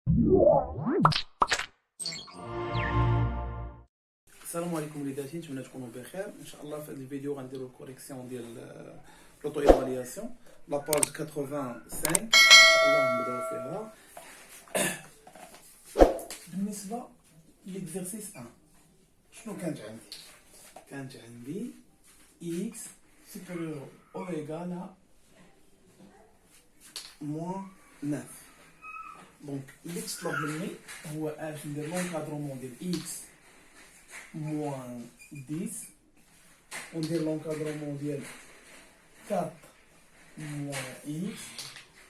السلام عليكم وليداتي، نتمنى تكونوا بخير. ان شاء الله في هذا الفيديو غنديروا الكوريكسيون ديال لوطو ايفالياسيون لاباج 85 ان شاء الله نبداو فيها. بالنسبه ليكزرسيس 1 شنو كانت عندي x supérieur ou égal à moins 9. دونك اللي تطلب مني هو اش ندير لونكادرومون ديال x moins 10 وندير لونكادرومون ديال 4 moins x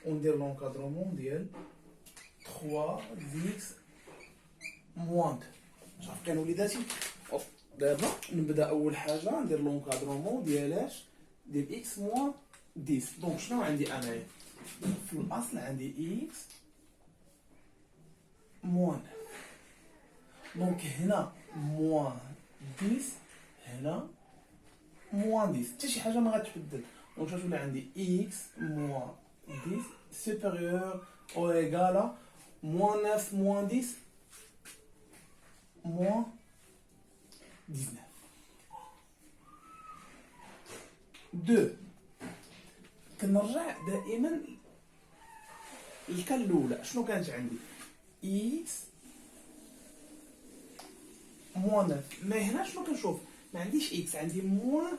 وندير لونكادرومون ديال 3x moins 2. صافي كان وليداتي. دابا نبدا اول حاجه ندير لونكادرومون ديال x moins 10. دونك شنو عندي انايا؟ في الاصل عندي x moins 9. دونك هنا moins 10 هنا moins 10 حتى شي حاجه ما غتبدل. دونك غتولي عندي x moins 10 supérieur ou égal à moins 9 moins 10 moins 19. 2 كنرجع دائما للكال الاولى. شنو كانت عندي؟ x moins 9. ما هنا شنو كنشوف؟ ما عنديش x، عندي moins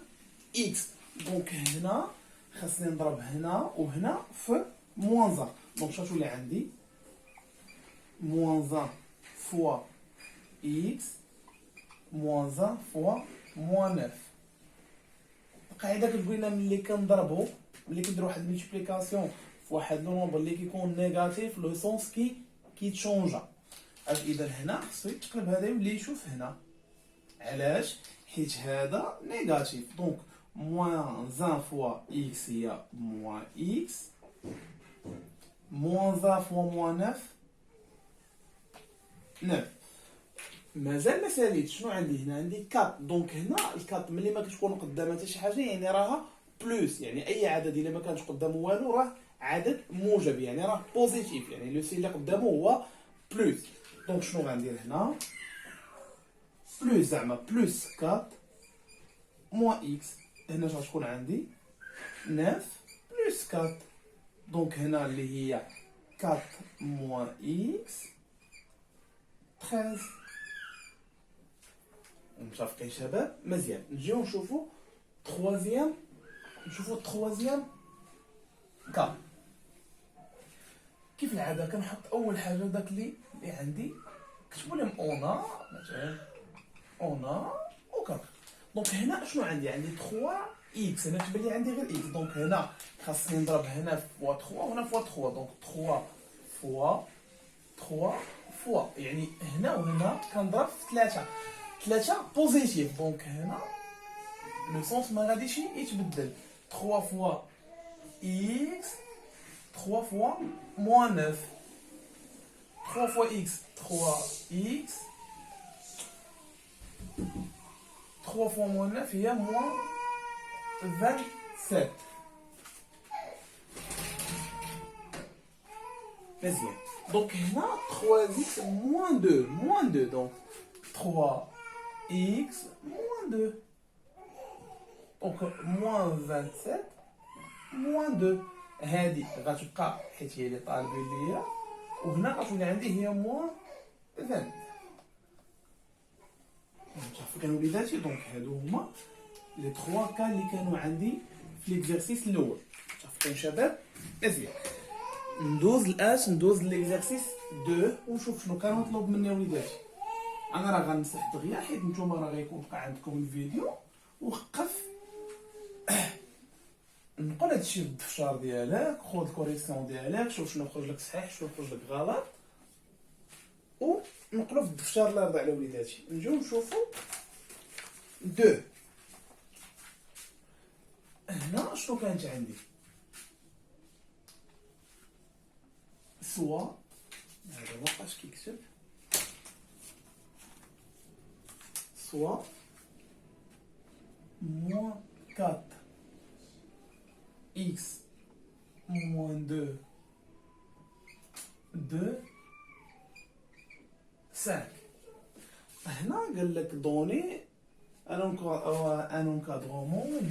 x. دونك هنا خاصني نضرب هنا وهنا في moins 1. دونك شنو تولي عندي؟ moins 1 fois x moins 1 fois moins 9. القاعده كتقول لنا ملي كنضربوا، ملي كندير واحد الملتيبليكاسيون في واحد لو نومبر اللي كيكون نيجاتيف لو سونس كيتشونجا. اذا هنا خصو يتقلب هذا يولي يشوف هنا. علاش؟ حيت هذا نيجاتيف. دونك moins 1 fois x هي moins x moins 1 fois moins 9 9. مازال ما ساليتش. شنو عندي هنا؟ عندي 4. دونك هنا الكات ملي ما كتكون قدامها حتى شي حاجه يعني راها بلوس. يعني اي عدد الا ما كانش قدامه والو راه عدد موجب، يعني راه بوزيتيف، يعني لو سي اللي قدامه هو بلوس. دونك شنو غندير هنا؟ بلوس زعما بلوس 4 موان اكس. هنا غتكون عندي 9 بلوس 4. دونك هنا اللي هي 4 موان اكس 13. متفقين شباب؟ مزيان. نجيو نشوفو تخوازيام كا. كيف العاده كنحط اول حاجه داك اللي عندي كتبوا لهم اونا مثلا اونا وكا. دونك هنا شنو عندي؟ عندي 3 اكس. هنا تبان لي عندي غير اكس. دونك هنا خاصني نضرب هنا فوا 3 وهنا فوا 3. دونك 3 فوا 3 فوا، يعني هنا وهنا كنضرب في 3 بوزيتيف. دونك هنا لو سونس ما غاديش يتبدل. 3 فوا اكس 3 فوا موان 9. 3 فوا اكس 3 اكس 3 فوا موان 9 هي موان 27. مزيان. دونك هنا 3 اكس موان 2 دونك 3 x moins 2. Donc moins 27 moins 2. هذه غتبقى حيت هي اللي طالبين ليا، وهنا غتولي عندي هي moins 20. صافي كانوا وليداتي. دونك هادو هما لي 3 كان اللي كانوا عندي في ليكزرسيس الاول. صافي شباب مزيان. ندوز ليكزرسيس 2 ونشوف شنو كان مطلوب مني وليداتي. انا راه غنمسح دغيا حيت نتوما راه غيكون بقى عندكم الفيديو. وقف نقول هادشي في الدفتر ديالك، خذ الكوريكسيون ديالك، شوف شنو خرج لك صحيح شنو خرج لك غلط، ونقلو في الدفتر الله يرضي على وليداتي. نجيو نشوفو 2. هنا شنو كانت عندي؟ سوا هذا مابقاش كيكتب soit moins 4 x moins 2 2 5. هنا قال لك دوني ان انكادرومون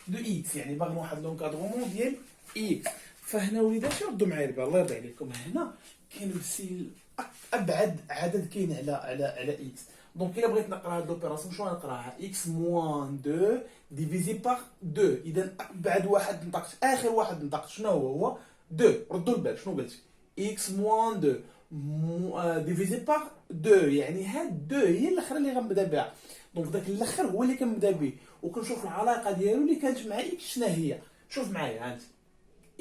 دو اكس، يعني باغي واحد لونكادرومون ديال اكس. فهنا وليداتي ردوا معايا البال الله يرضي عليكم، هنا كاين ابعد عدد كاين على اكس. دونك الا بغيت نقرا هاد لوبيراسيون شنو غنقراها؟ اكس موان 2 ديفيزي باغ 2. اذا ابعد واحد نطقت، اخر واحد نطقت شنو هو 2. ردوا البال شنو قلت؟ اكس موان 2 ديفيزي باغ 2، يعني هاد 2 هي الاخر اللي غنبدا بها. دونك داك الاخر هو اللي كنبدا به، وكنشوف العلاقه ديالو اللي كانت مع اكس شنو هي. شوف معايا هانت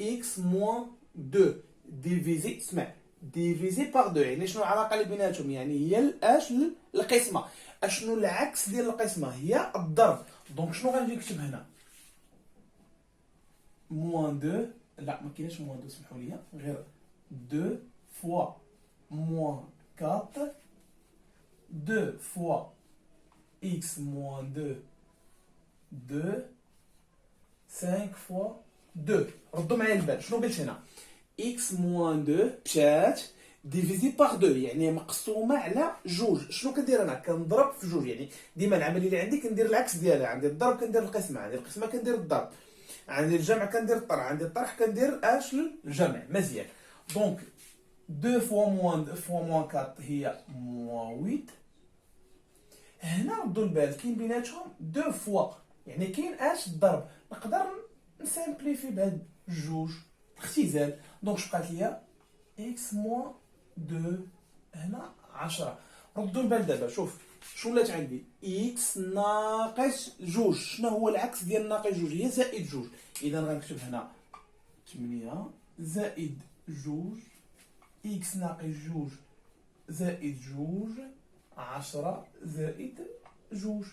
اكس موان 2 ديفيزي، اسمع ديفيزي باغ 2، يعني شنو العلاقه اللي بيناتهم؟ يعني هي القسمه. اشنو العكس ديال القسمه؟ هي الضرب. دونك شنو غنجي نكتب هنا؟ موان 2، لا ما كايناش موان 2 سمحوا لي، غير 2 فوا موان 4 2 فوا x moins 2 2 5 فوا 2. ردوا معايا البال شنو قلت هنا؟ x moins 2 مشات ديفيزي باغ 2، يعني مقسومه على جوج. شنو كندير انا؟ كنضرب في جوج، يعني ديما العمليه اللي عندي كندير العكس ديالها. عندي الضرب كندير القسمه، عندي القسمه كندير الضرب، عندي الجمع كندير الطرح، عندي الطرح كندير الجمع. مزيان. دونك 2 فوا موان 4 هي موان 8. هنا ردوا البال كاين بيناتهم 2 فوا، يعني كاين الضرب. نقدر نسامبليفي بهاد جوج اختزال. دونك اش بقات ليا؟ اكس موان 2 هنا 10. ردوا البال دابا شوف شنو ولات عندي؟ اكس ناقص جوج. شنو هو العكس ديال ناقص جوج؟ هي زائد جوج. اذا غنكتب هنا 8 زائد جوج، اكس ناقص جوج زائد جوج 10 زائد جوج.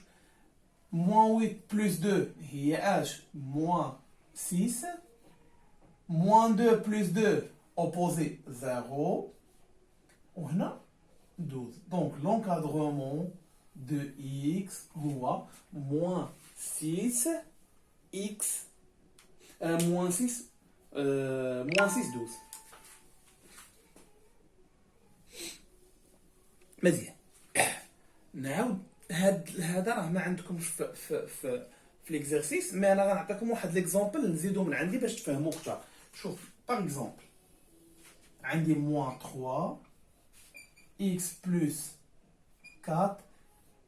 موان 8 بلس 2 هي اش؟ موان 6. موان 2 بلس 2 اوبوزي 0، وهنا 12. دونك لونكادرومون دو اكس هو موان 6 اكس موان 6 موان 6 12. مزيان. نعاود هذا راه ما عندكمش في ليكزارسيس، مي انا غنعطيكم واحد ليكزامبل نزيدو من عندي باش تفهموا اكثر. شوف باغ اكزومبل عندي موان 3 اكس بلس 4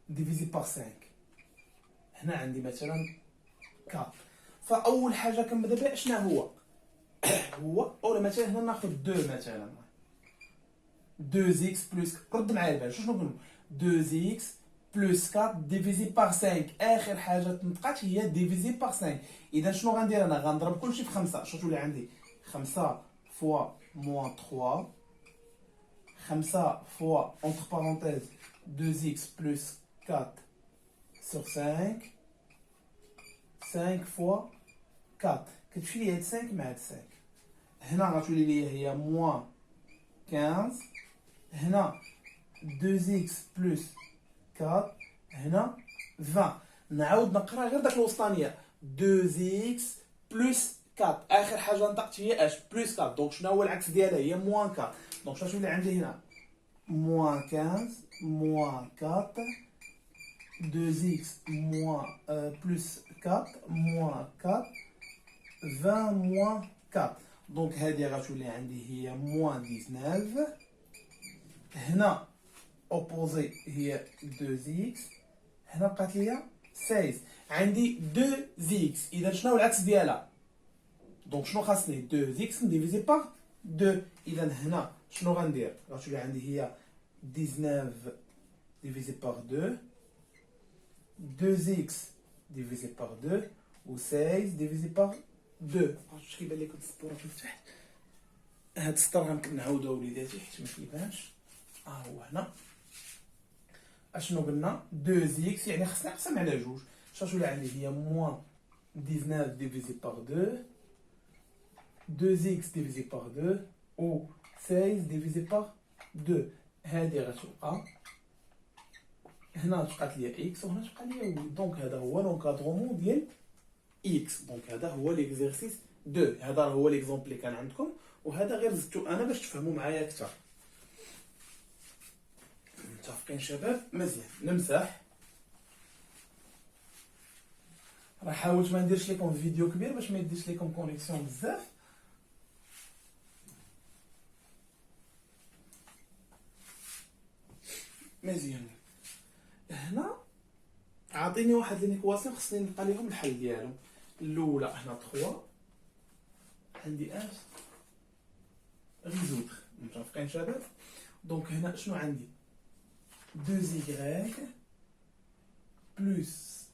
ديفيزي باغ 5. هنا عندي مثلا 4. فاول حاجه كنبدا بها شنو هو اولا مثلا هنا ناخذ 2 مثلا 2 x بلس. رد معايا البال شنو نقولوا؟ 2 x بلس 4 ديفيزي باغ 5. اخر حاجه تنطقات هي ديفيزي باغ 5. اذا شنو غندير انا؟ غنضرب كلشي في 5. شنو تولي عندي؟ 5 فوا موان 3، 5 فوا اونتر بارونتيز 2 x بلس 4 sur 5، 5 فوا 4 كتمشي لي هاد 5 مع هاد 5. هنا غتولي لي هي موان 15. هنا 2x بلس 4 هنا 20. نعاود نقرا غير داك الوسطانيه 2x بلس 4. اخر حاجه نطقت هي اش؟ بلس 4. دونك شنو هو العكس ديالها؟ هي موان 4. دونك شنو تولي عندي هنا؟ موان 15 موان 4 2x موان بلس 4 موان 4 20 موان 4. دونك هذه غتولي عندي هي موان 19. هنا اوبوزي هي 2x. هنا بقات ليا 16. عندي 2x. اذا شنو هو العكس ديالها؟ دونك شنو خاصني؟ 2x نديفيزي باغ 2. اذا هنا شنو غندير؟ غتولي عندي هي 19 ديفيزي باغ 2، 2x ديفيزي باغ 2 و 16 ديفيزي باغ 2. عرفتش كيبان لكم السطور في الفتح؟ هاد السطر غنعاودو وليداتي حيت ما كيبانش. هو هنا اشنو قلنا؟ 2x يعني خصنا نقسم على جوج. شنو تولي عندي؟ هي موان 19 ديفيزي باغ 2، 2x ديفيزي باغ 2 و 16 ديفيزي باغ 2. هادي غتبقى هنا تبقات ليا اكس وهنا تبقى ليا وي. دونك هذا هو لونكادرومون ديال اكس. دونك هذا هو ليكزارسيس 2. هذا هو ليكزومبل اللي كان عندكم وهذا غير زدتو انا باش تفهموا معايا اكثر. متفقين شباب؟ مزيان. نمسح. راه حاولت ما نديرش لكم فيديو كبير باش ما يديش لكم كونيكسيون بزاف. مزيان. هنا عاطيني واحد لينيكواسيون خصني نلقى ليهم الحل ديالهم. الاولى هنا 3 عندي اش ريزودر. متفقين شباب؟ دونك هنا شنو عندي 2y بلس.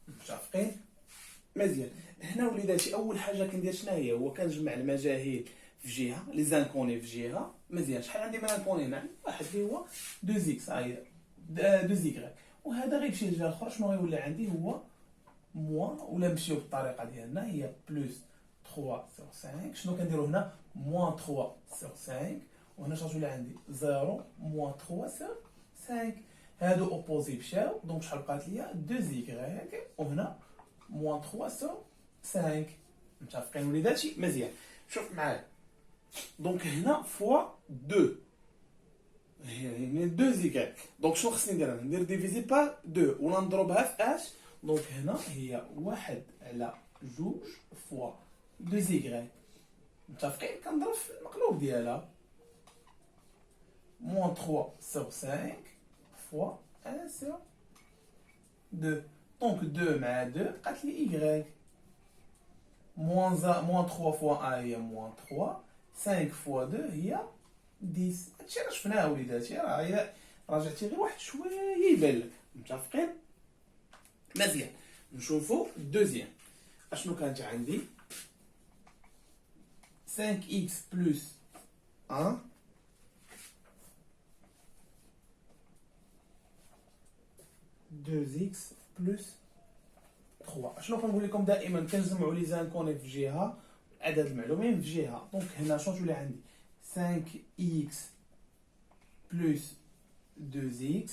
متفقين؟ مزيان. هنا وليداتي اول حاجه كندير شنو هي؟ هو كنجمع المجاهيل في جهه، لي زانكوني في جهه. مزيان. شحال عندي من انكوني هنا؟ واحد اللي هو 2x، ها هي 2y. وهذا غيمشي للجهه الاخرى، شنو غيولي عندي؟ هو موان، ولا نمشيو بالطريقه ديالنا هي بلس 3 sur 5. شنو كنديرو هنا؟ موان 3 sur 5. وهنا شنو غتولي عندي؟ 0 موان 3 sur 5. هادو اوبوزي مشاو، دونك شحال بقات ليا؟ 2y. وهنا موان 3 sur 5. متفقين وليداتي؟ مزيان. شوف معايا. دونك هنا فوا 2 يعني 2y. دونك شنو خصني ندير؟ ندير ديفيزي بار 2 ولا نضربها في اش. دونك هنا هي 1 على 2 فوا 2y. متفقين؟ كنضرب في المقلوب ديالها. موان 3 sur 5 فوا 1 sur 2. دونك 2 مع 2 بقات لي y. موان 3 فوا 1 هي موان 3. 5 فوا 2 هي 10. هادشي راه شفناه وليداتي، راه الا رجعتي غير واحد شويه يبان لك. متفقين؟ مزيان. نشوفوا الدوزيام. اشنو كانت عندي؟ 5x بلس 1 2x بلس 3. شنو كنقول لكم دائما؟ كنجمعوا لي زانكوني في جهه، عدد المعلومين في جهه. دونك هنا شنو تولي عندي؟ 5x بلس 2x.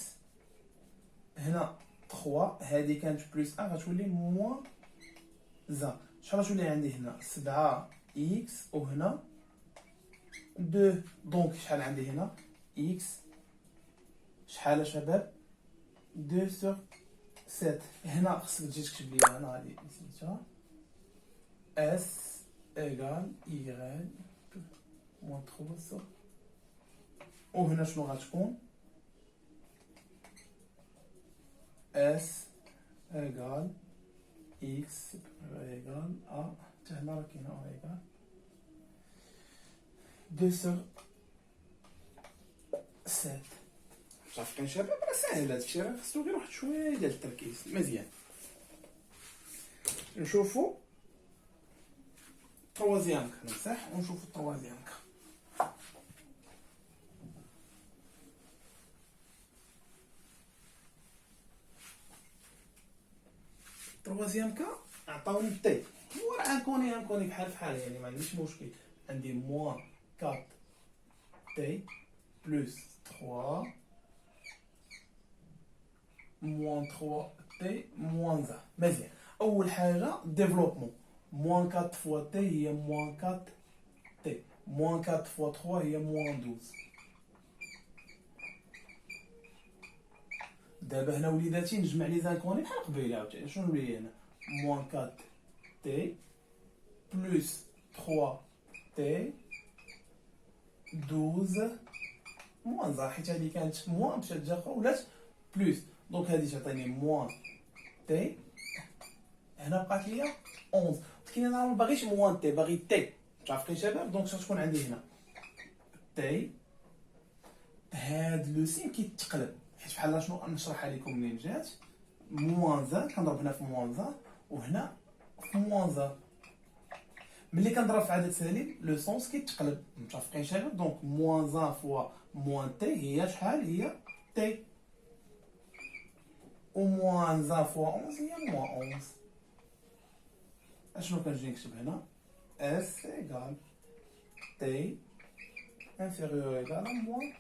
هنا 3 هذه كانت بلس 1 غتولي موان زا. شحال غتولي عندي هنا؟ 7x. وهنا 2. دونك شحال عندي هنا؟ x شحال شباب؟ 2 sur 7. هنا خصك تجي تكتب لي هنا هذه نسيتها. s ايغال y موان 3 sur. وهنا شنو غتكون؟ s ايغال x ايغال a. حتى هنا راه كاينه ايغال 2 sur 7. متفقين شباب؟ راه ساهل هادشي، راه خصو غير واحد شويه ديال التركيز. مزيان. نشوفو التروازيام. كنمسح ونشوفو التروازيام. التروازيام كا عطاوني تي. هو راه انكوني بحال بحال، يعني ما عنديش مشكل. عندي موان 4 تي بلس 3 موان 3 تي موان زا. مزيان. اول حاجه ديفلوبمون. موان 4 فوا تي هي موان 4 تي. موان 4 فوا 3 هي موان 12. دابا هنا وليداتي نجمع لي زانكوني بحال قبيله عاوتاني. شنو نولي هنا؟ موان 4 تي بلس 3 تي 12 موان زا، حيت هادي كانت موان مشات جا اخرى ولات بلس. دونك هادي تعطيني موان تي. هنا بقات ليا 11. ولكن انا ما باغيش موان تي، باغي تي. متعرفين شباب؟ دونك شنو تكون عندي هنا؟ تي. هاد لو سين كيتقلب، حيت بحال شنو نشرحها لكم منين جات. موان زا كنضرب هنا في موان زا وهنا في موان زا. ملي كنضرب في عدد سالب لو سونس كيتقلب. متفقين شباب؟ دونك موان زا فوا موان تي هي شحال؟ هي تي. و موان زا فوا 11 هي موان 11. اشنو كنجي نكتب هنا؟ اس ايغال تي انفيريور ايغال موان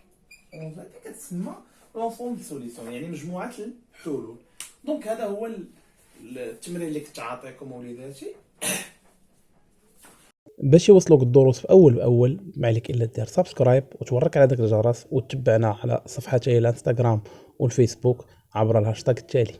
11. هادي كتسمى لونسومبل سوليسيون، يعني مجموعه الحلول. دونك هذا هو التمرين اللي كنت عاطيكم وليداتي. باش يوصلوك الدروس في اول باول ما عليك الا دير سبسكرايب وتورك على داك الجرس وتتبعنا على صفحتي الانستغرام والفيسبوك عبر الهاشتاغ التالي.